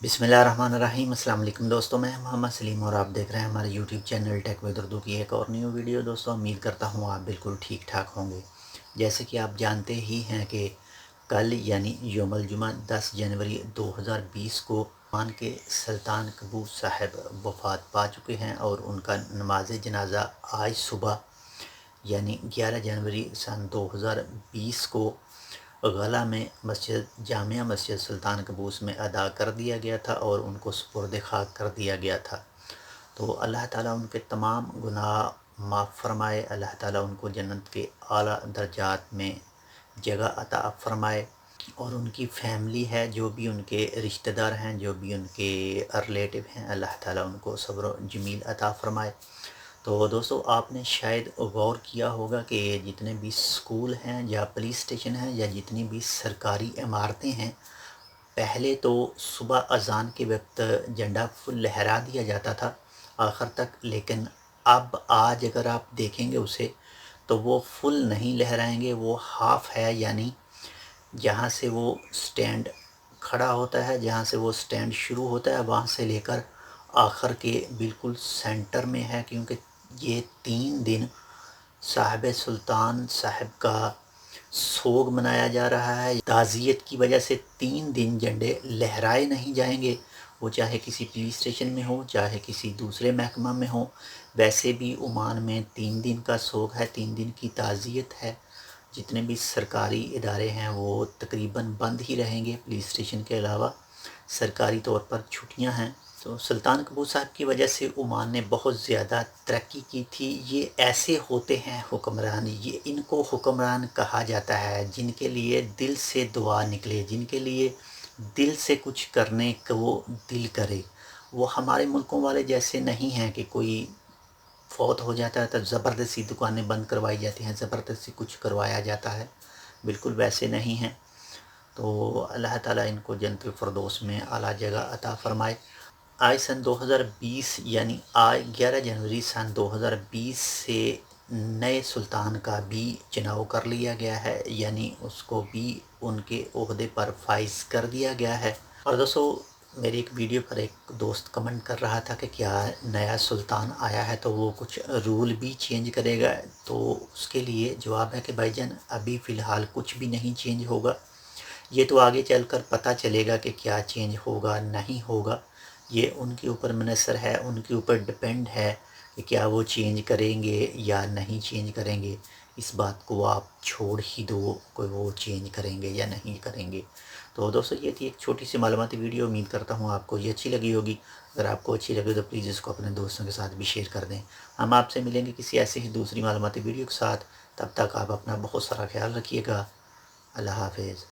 बिस्मिल्लाहिर्रहमानिर्रहीम। अस्सलाम वालेकुम दोस्तों, मैं मोहम्मद सलीम और आप देख रहे हैं हमारे YouTube channel tech with Urdu की एक और न्यू वीडियो। दोस्तों, उम्मीद करता हूँ आप बिल्कुल ठीक ठाक होंगे। जैसे कि आप जानते ही हैं कि कल यानी यौमुल जुमा 10 जनवरी 2020 को ओमान के सुल्तान कबूस साहब वफ़ात पा चुके हैं और उनका नमाज जनाजा आज सुबह यानी 11 जनवरी सन 2020 को गला में मस्जिद जामिया मस्जिद सुल्तान कबूस में अदा कर दिया गया था और उनको सुपुर्द खाक कर दिया गया था। तो अल्लाह ताला उनके तमाम गुनाह माफ़ फ़रमाए, अल्लाह ताला उनको जन्नत के आला दर्जात में जगह अता फ़रमाए। और उनकी फैमिली है, जो भी उनके रिश्तेदार हैं, जो भी उनके रिलेटिव हैं, अल्लाह ताला उनको सब्र जमील अता फ़रमाए। तो दोस्तों, आपने शायद गौर किया होगा कि जितने भी स्कूल हैं या पुलिस स्टेशन हैं या जितनी भी सरकारी इमारतें हैं, पहले तो सुबह अज़ान के वक्त झंडा फुल लहरा दिया जाता था आखिर तक, लेकिन अब आज अगर आप देखेंगे उसे तो वो फुल नहीं लहराएंगे, वो हाफ़ है। यानी जहाँ से वो स्टैंड खड़ा होता है, जहाँ से वो स्टैंड शुरू होता है, वहाँ से लेकर आखिर के बिल्कुल सेंटर में है, क्योंकि ये 3 दिन साहिब सुल्तान साहब का सोग मनाया जा रहा है। ताज़ियत की वजह से 3 दिन झंडे लहराए नहीं जाएंगे, वो चाहे किसी पुलिस स्टेशन में हो, चाहे किसी दूसरे महकमा में हो। वैसे भी ओमान में 3 दिन का सोग है, 3 दिन की ताज़ियत है। जितने भी सरकारी इदारे हैं वो तकरीबन बंद ही रहेंगे, पुलिस स्टेशन के अलावा सरकारी तौर पर छुट्टियां हैं। तो सुल्तान कबूस साहब की वजह से ओमान ने बहुत ज़्यादा तरक्की की थी। ये ऐसे होते हैं हुक्मरान, ये इनको हुक्मरान कहा जाता है जिनके लिए दिल से दुआ निकले, जिनके लिए दिल से कुछ करने को दिल करे। वो हमारे मुल्कों वाले जैसे नहीं हैं कि कोई फौत हो जाता है तो ज़बरदस्ती दुकानें बंद करवाई जाती हैं, ज़बरदस्ती कुछ करवाया जाता है। बिल्कुल वैसे नहीं हैं। तो अल्लाह ताला इनको जन्नतुल फ़िरदौस में आला जगह अता फ़रमाए। आज सन 2020 यानी आज 11 जनवरी सन 2020 से नए सुल्तान का भी चुनाव कर लिया गया है, यानी उसको भी उनके ओहदे पर फाइज कर दिया गया है। और दोस्तों, मेरी एक वीडियो पर एक दोस्त कमेंट कर रहा था कि क्या नया सुल्तान आया है तो वो कुछ रूल भी चेंज करेगा। तो उसके लिए जवाब है कि भाईजान, अभी फ़िलहाल कुछ भी नहीं चेंज होगा। ये तो आगे चलकर पता चलेगा कि क्या चेंज होगा नहीं होगा। ये उनके ऊपर मुनहसर है, उनके ऊपर डिपेंड है कि क्या वो चेंज करेंगे या नहीं चेंज करेंगे। इस बात को आप छोड़ ही दो कि वो चेंज करेंगे या नहीं करेंगे। तो दोस्तों, ये थी एक छोटी सी मालूमाती वीडियो। उम्मीद करता हूँ आपको ये अच्छी लगी होगी। अगर आपको अच्छी लगे तो प्लीज़ इसको अपने दोस्तों के साथ भी शेयर कर दें। हम आपसे मिलेंगे किसी ऐसे ही दूसरी मालूमाती वीडियो के साथ। तब तक आप अपना बहुत सारा ख्याल रखिएगा। अल्लाह हाफिज़।